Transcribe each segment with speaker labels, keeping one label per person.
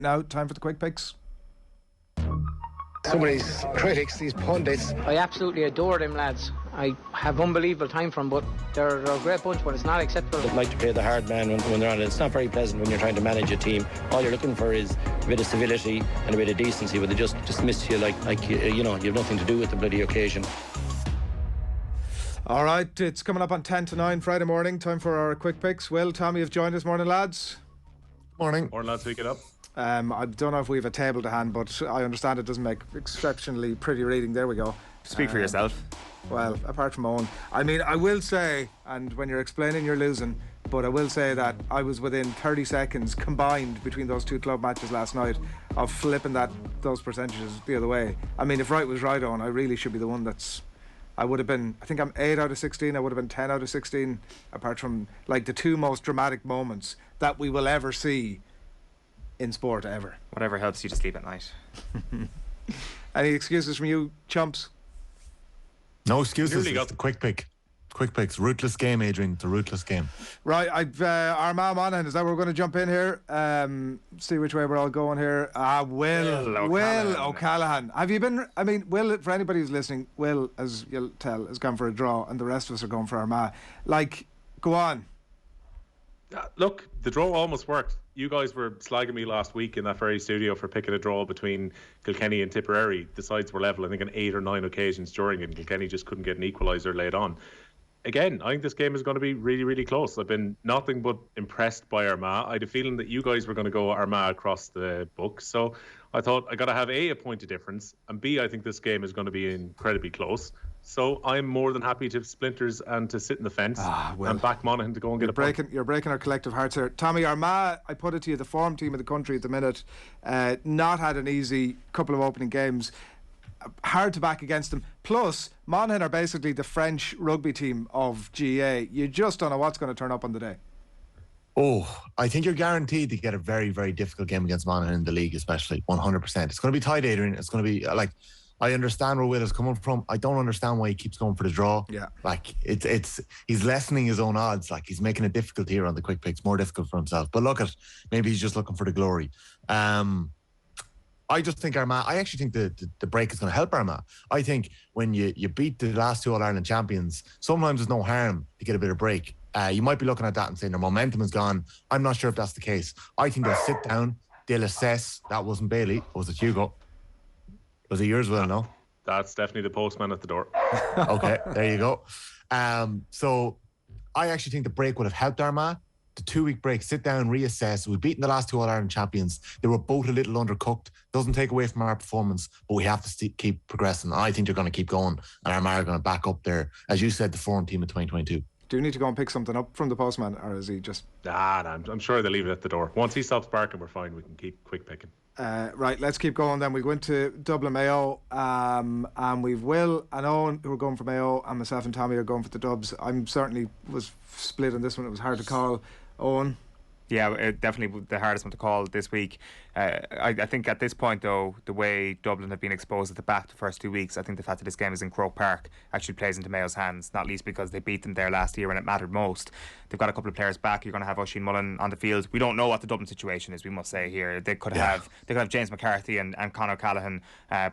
Speaker 1: Now, time for the quick picks.
Speaker 2: Some of these critics, these pundits,
Speaker 3: I absolutely adore them lads. I have unbelievable time for them, but they're a great bunch, but it's not acceptable.
Speaker 4: They'd like to play the hard man when they're on it. It's not very pleasant when you're trying to manage a team. All you're looking for is a bit of civility and a bit of decency, but they just miss you like you have nothing to do with the bloody occasion.
Speaker 1: All right, it's coming up on 10 to 9 Friday morning. Time for our quick picks. Will, Tommy have joined us. Morning, lads.
Speaker 5: Morning.
Speaker 6: Morning, lads. Pick it up.
Speaker 1: I don't know if we have a table to hand, but I understand it doesn't make exceptionally pretty reading. There we go.
Speaker 5: Speak for yourself.
Speaker 1: Well, apart from my own. I mean, I will say, and when you're explaining you're losing, but I will say that I was within 30 seconds combined between those two club matches last night of flipping those percentages the other way. I mean, if right was right on, I really should be the one that's... I would have been, I think I'm 8 out of 16, I would have been 10 out of 16, apart from like the two most dramatic moments that we will ever see in sport ever.
Speaker 5: Whatever helps you to sleep at night.
Speaker 1: Any excuses from you, chumps?
Speaker 7: No excuses. It's the quick pick. Quick picks. Ruthless game, Adrian. It's a ruthless game.
Speaker 1: Right, Armagh Monaghan, is that where we're going to jump in here? See which way we're all going here. Will O'Callaghan. Have you been, I mean, Will, for anybody who's listening, Will, as you'll tell, has gone for a draw and the rest of us are going for Armagh. Like, go on.
Speaker 6: Look, the draw almost worked. You guys were slagging me last week in that very studio for picking a draw between Kilkenny and Tipperary. The sides were level, I think, on 8 or 9 occasions during it, and Kilkenny just couldn't get an equaliser laid on. Again, I think this game is going to be really, really close. I've been nothing but impressed by Armagh. I had a feeling that you guys were going to go Armagh across the book. So I thought I got to have a point of difference, and B, I think this game is going to be incredibly close. So I'm more than happy to have splinters and to sit in the fence and back Monaghan to go and get a point.
Speaker 1: You're breaking our collective hearts here. Tommy, Armagh, I put it to you, the form team of the country at the minute, not had an easy couple of opening games. Hard to back against them. Plus, Monaghan are basically the French rugby team of GA. You just don't know what's going to turn up on the day.
Speaker 7: Oh, I think you're guaranteed to get a very, very difficult game against Monaghan in the league, especially 100%. It's going to be tight, Adrian. It's going to be like, I understand where Will is coming from. I don't understand why he keeps going for the draw.
Speaker 1: Yeah,
Speaker 7: like he's lessening his own odds. Like, he's making it difficult here on the quick picks, more difficult for himself. But look at, maybe he's just looking for the glory. I just think Armagh, I actually think the break is going to help Armagh. I think when you beat the last two All-Ireland champions, sometimes there's no harm to get a bit of break. You might be looking at that and saying their momentum is gone. I'm not sure if that's the case. I think they'll sit down, they'll assess. That wasn't Bailey, was it Hugo? Was it yours, Will? No?
Speaker 6: That's definitely the postman at the door.
Speaker 7: Okay, there you go. So I actually think the break would have helped Armagh. The 2-week break, sit down, reassess. We've beaten the last two All-Ireland champions. They were both a little undercooked. Doesn't take away from our performance, but we have to keep progressing. I think they're going to keep going, and Armagh are going to back up there, as you said, the form team of 2022.
Speaker 1: Do you need to go and pick something up from the postman, or is he just...
Speaker 6: Nah, I'm sure they'll leave it at the door. Once he stops barking, we're fine. We can keep quick picking.
Speaker 1: Right, let's keep going then. We'll go into Dublin Mayo, and we've Will and Owen who are going for Mayo, and myself and Tommy are going for the Dubs. I'm certainly was split on this one. It was hard to call. Owen?
Speaker 5: Yeah, definitely the hardest one to call this week. I think at this point, though, the way Dublin have been exposed at the back the first 2 weeks, I think the fact that this game is in Croke Park actually plays into Mayo's hands, not least because they beat them there last year when it mattered most. They've got a couple of players back. You're going to have Oisin Mullen on the field. We don't know what the Dublin situation is, we must say here. They could have James McCarthy and Conor Callaghan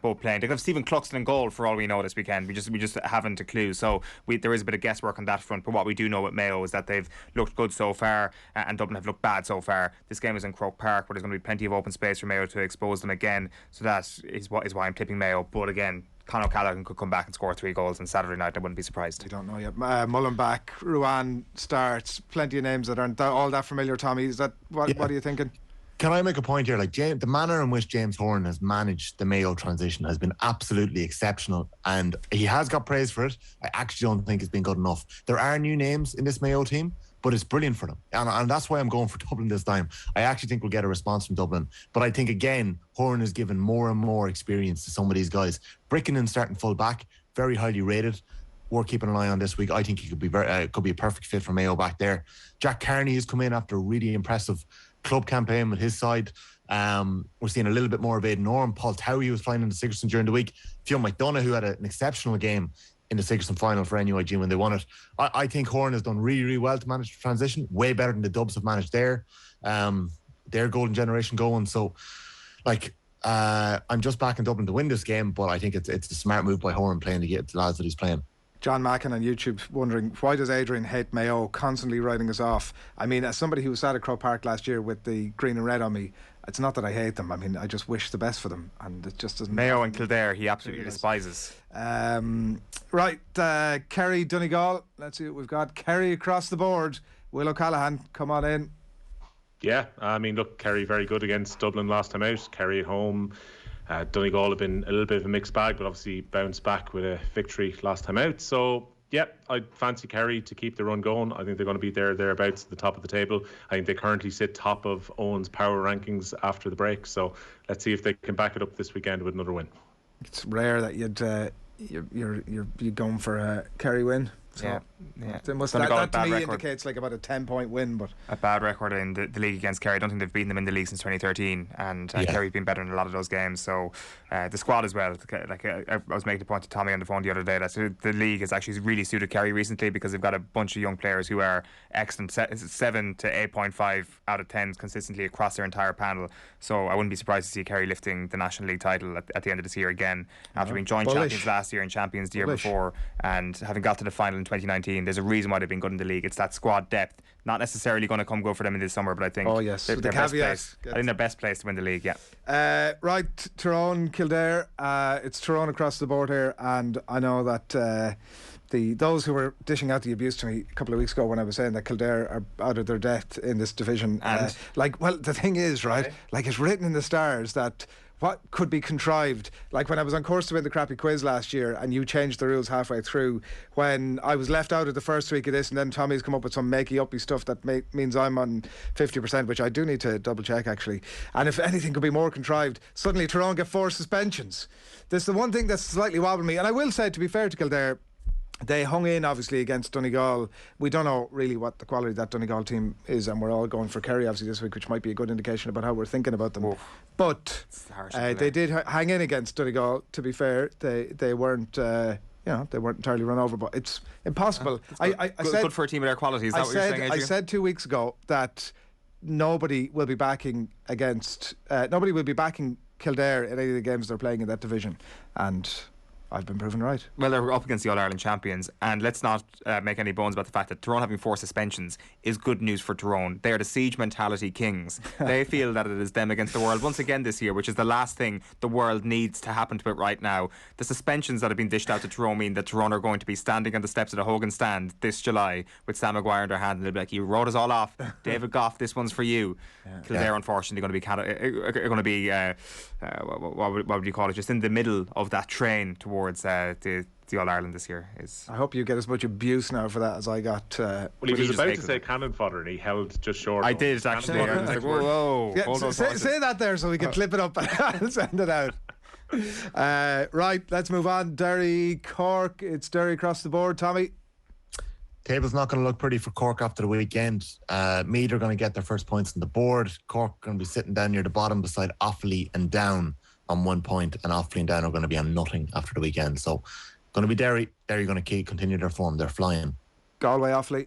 Speaker 5: both playing. They could have Stephen Cluxton in goal for all we know this weekend. We just haven't a clue. So there is a bit of guesswork on that front. But what we do know with Mayo is that they've looked good so far, and Dublin have looked bad so far. This game is in Croke Park, where there's going to be plenty of open space for Mayo to expose them again. So that is why I'm tipping Mayo. But again, Conor Callaghan could come back and score 3 goals on Saturday night. I wouldn't be surprised.
Speaker 1: I don't know yet. Mullen back, Ruan starts. Plenty of names that aren't all that familiar. Tommy, is that what are you thinking?
Speaker 7: Can I make a point here? Like, the manner in which James Horan has managed the Mayo transition has been absolutely exceptional, and he has got praise for it. I actually don't think it's been good enough. There are new names in this Mayo team, but it's brilliant for them, and that's why I'm going for Dublin this time. I actually think we'll get a response from Dublin, but I think again Horan has given more and more experience to some of these guys. Brickinen starting full back, very highly rated. We're keeping an eye on this week. I think he could be a perfect fit for Mayo back there. Jack Carney has come in after a really impressive club campaign with his side. We're seeing a little bit more of Aidan Orme. Paul Towie was flying into Sigerson during the week. Fionn McDonough, who had an exceptional game in the Sigerson final for NUIG when they won it. I think Horan has done really, really well to manage the transition, way better than the Dubs have managed there. their golden generation going. So, like, I'm just back in Dublin to win this game, but I think it's a smart move by Horan playing the lads that he's playing.
Speaker 1: John Mackin on YouTube wondering, why does Adrian hate Mayo, constantly writing us off? I mean, as somebody who was at Croke Park last year with the green and red on me, it's not that I hate them. I mean, I just wish the best for them, and it just doesn't.
Speaker 5: Mayo and Kildare, he absolutely despises.
Speaker 1: Right, Kerry, Donegal. Let's see what we've got. Kerry across the board. Will O'Callaghan, come on in.
Speaker 6: Yeah, I mean, look, Kerry very good against Dublin last time out. Kerry at home. Donegal have been a little bit of a mixed bag, but obviously bounced back with a victory last time out. So, yeah, I'd fancy Kerry to keep the run going. I think they're going to be thereabouts at the top of the table. I think they currently sit top of Owen's power rankings after the break. So let's see if they can back it up this weekend with another win.
Speaker 1: It's rare that you're going for a Kerry win. So
Speaker 5: yeah.
Speaker 1: that to me indicates like about a 10-point win, but
Speaker 5: a bad record in the league against Kerry. I don't think they've beaten them in the league since 2013, and Kerry've been better in a lot of those games. So the squad as well. Like I was making the point to Tommy on the phone the other day that the league has actually really suited Kerry recently because they've got a bunch of young players who are excellent, 7 to 8.5 out of 10s consistently across their entire panel. So I wouldn't be surprised to see Kerry lifting the National League title at the end of this year again, after being joint champions last year and champions the year before, and having got to the final in 2019. There's a reason why they've been good in the league. It's that squad depth. Not necessarily going to come go for them in this summer, but I think they're best placed. I think they're best placed to win the league. Yeah.
Speaker 1: Right, Tyrone, Kildare. It's Tyrone across the board here, and I know that those who were dishing out the abuse to me a couple of weeks ago when I was saying that Kildare are out of their depth in this division.
Speaker 5: And
Speaker 1: the thing is, right? Like, it's written in the stars that what could be contrived. Like when I was on course to win the crappy quiz last year and you changed the rules halfway through, when I was left out of the first week of this, and then Tommy's come up with some makey-uppy stuff that means I'm on 50%, which I do need to double check actually. And if anything could be more contrived, suddenly Tyrone get 4 suspensions. This is the one thing that's slightly wobbling me. And I will say, to be fair to Kildare, they hung in obviously against Donegal. We don't know really what the quality of that Donegal team is, and we're all going for Kerry obviously this week, which might be a good indication about how we're thinking about them. But they did hang in against Donegal. To be fair, they weren't they weren't entirely run over, but it's impossible. I said
Speaker 5: good for a team of their quality. Is that what you're saying, Adrian?
Speaker 1: I said 2 weeks ago that nobody will be backing Kildare in any of the games they're playing in that division, and I've been proven right.
Speaker 5: Well, they're up against the All-Ireland champions, and let's not make any bones about the fact that Tyrone having 4 suspensions is good news for Tyrone. They are the siege mentality kings. They feel that it is them against the world once again this year, which is the last thing the world needs to happen to it right now. The suspensions that have been dished out to Tyrone mean that Tyrone are going to be standing on the steps of the Hogan stand this July with Sam Maguire in their hand, and they'll be like, "You wrote us all off, David Goff. This one's for you." Kildare, unfortunately, going to be what would you call it? Just in the middle of that train towards the All-Ireland this year.
Speaker 1: I hope you get as much abuse now for that as I got.
Speaker 6: Well, he was about to say cannon fodder and he held just short.
Speaker 5: I did actually. I was like, whoa.
Speaker 1: Yeah, say that there so we can clip it up and send it out. Right, let's move on. Derry, Cork. It's Derry across the board. Tommy?
Speaker 7: Table's not going to look pretty for Cork after the weekend. Meath are going to get their first points on the board. Cork going to be sitting down near the bottom beside Offaly and Down on 1 point, and Offaly and Down are going to be on nothing after the weekend. So going to be Derry. Derry going to continue their form. They're flying.
Speaker 1: Galway, Offaly.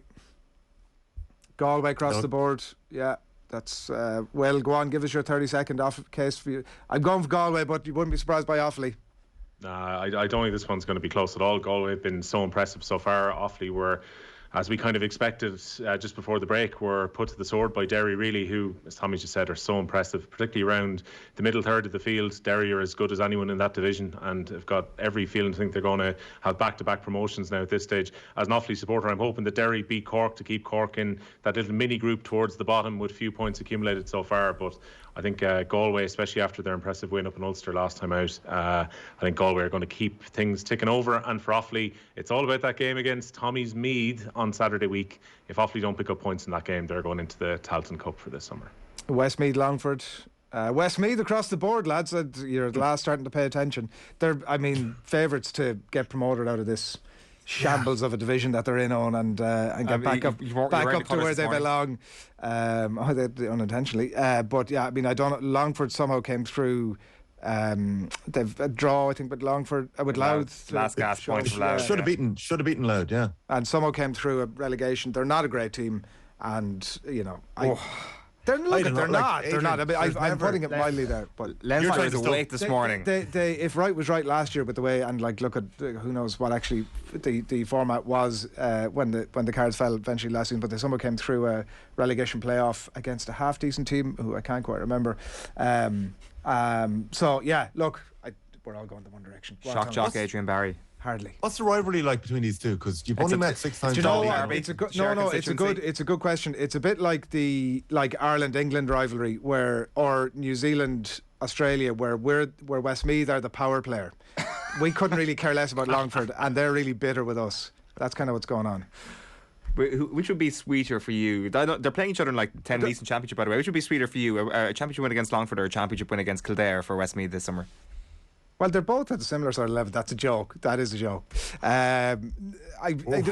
Speaker 1: Galway across the board. Yeah, that's well, go on, give us your 30-second off case for you. I'm going for Galway, but you wouldn't be surprised by Offaly.
Speaker 6: I don't think this one's going to be close at all. Galway have been so impressive so far. Offaly were, as we kind of expected just before the break, were put to the sword by Derry, really, who, as Tommy just said, are so impressive, particularly around the middle third of the field. Derry are as good as anyone in that division and have got every feeling to think they're going to have back-to-back promotions now at this stage. As an Offaly supporter, I'm hoping that Derry beat Cork to keep Cork in that little mini group towards the bottom with few points accumulated so far. But I think Galway, especially after their impressive win up in Ulster last time out, I think Galway are going to keep things ticking over. And for Offaly, it's all about that game against Tommy's Meath on Saturday week. If Offaly don't pick up points in that game, they're going into the Tailteann Cup for this summer.
Speaker 1: Westmeath, Longford. Westmeath across the board, lads. You're at last starting to pay attention. They're, favourites to get promoted out of this shambles of a division that they're in on and get back up to where they belong. Unintentionally, but yeah, I don't know. Longford somehow came through. They've a draw, I think, with Longford with Louth.
Speaker 5: Last gas point for Louth.
Speaker 7: Should have beaten Louth, yeah.
Speaker 1: And somehow came through a relegation. They're not a great team, and They're
Speaker 7: I don't know,
Speaker 1: not.
Speaker 7: like,
Speaker 1: They're not. I mean,
Speaker 7: Adrian,
Speaker 1: I'm putting it mildly there. But
Speaker 5: Leinster is awake this morning.
Speaker 1: They, if Wright was right last year with the way, and like look at who knows what actually the format was when the cards fell eventually last season, but they somehow came through a relegation playoff against a half decent team who I can't quite remember. So yeah, look, we're all going the one direction.
Speaker 5: Shock jock Adrian Barry.
Speaker 1: Hardly.
Speaker 7: What's the rivalry like between these two? Because you've only met 6 times.
Speaker 1: Do you know
Speaker 7: all
Speaker 1: what?
Speaker 7: year.
Speaker 1: It's a good. It's a good question. It's a bit like the Ireland England rivalry, or New Zealand Australia, where Westmeath are the power player. We couldn't really care less about Longford, and they're really bitter with us. That's kind of what's going on.
Speaker 5: Which would be sweeter for you? They're playing each other in like 10 Leeson Championship, by the way. Which would be sweeter for you? A championship win against Longford or a championship win against Kildare for Westmeath this summer?
Speaker 1: Well, they're both at a similar sort of level. That's a joke. That is a joke. It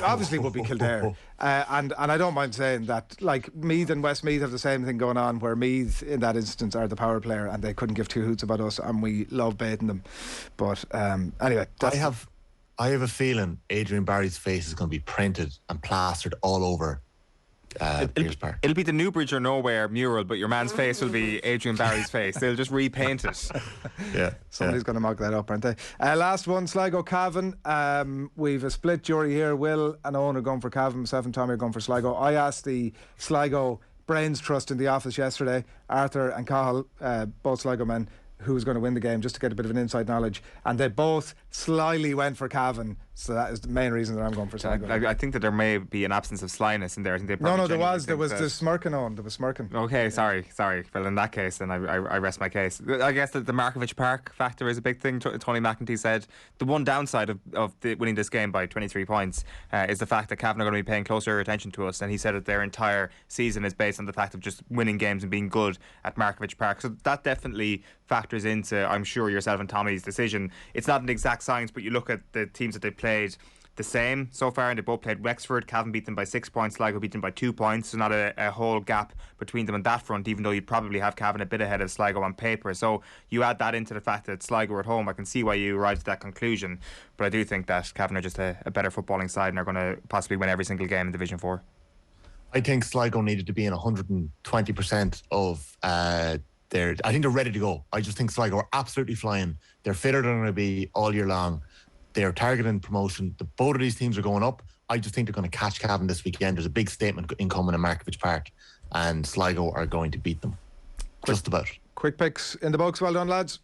Speaker 1: obviously would be Kildare. And I don't mind saying that, like, Meath and Westmeath have the same thing going on, where Meath, in that instance, are the power player and they couldn't give two hoots about us, and we love baiting them. But anyway. I
Speaker 7: have a feeling Adrian Barry's face is going to be printed and plastered all over Pearse Park.
Speaker 5: It'll be the Newbridge or Nowhere mural, but your man's face will be Adrian Barry's face. They'll just repaint it.
Speaker 7: Yeah,
Speaker 1: somebody's going to mock that up, aren't they? Last one, Sligo Cavan. We've a split jury here. Will and Owen are going for Cavan, myself and Tommy are going for Sligo. I asked the Sligo Brains Trust in the office yesterday, Arthur and Cahill, both Sligo men, who was going to win the game, just to get a bit of an inside knowledge, and they both slyly went for Cavan, so that is the main reason that I'm going for Sligo.
Speaker 5: I think that there may be an absence of slyness in there. I think they
Speaker 1: there was the smirking on. There was smirking.
Speaker 5: Okay, sorry. Well, in that case, then I rest my case. I guess that the Markovich Park factor is a big thing. Tony McEntee said the one downside of winning this game by 23 points is the fact that Cavan are going to be paying closer attention to us, and he said that their entire season is based on the fact of just winning games and being good at Markovich Park. So that definitely factors into, I'm sure, yourself and Tommy's decision. It's not an exact science, but you look at the teams that they played the same so far, and they both played Wexford. Cavan beat them by 6 points, Sligo beat them by 2 points, so not a whole gap between them on that front, even though you'd probably have Cavan a bit ahead of Sligo on paper. So you add that into the fact that Sligo are at home, I can see why you arrived at that conclusion, but I do think that Cavan are just a better footballing side and are going to possibly win every single game in Division 4.
Speaker 7: I think Sligo needed to be in 120% of I think they're ready to go. I just think Sligo are absolutely flying. They're fitter than they're going to be all year long. They're targeting promotion. Both of these teams are going up. I just think they're going to catch Cavan this weekend. There's a big statement incoming in Markovich Park, and Sligo are going to beat them. Just about.
Speaker 1: Quick picks in the books. Well done, lads.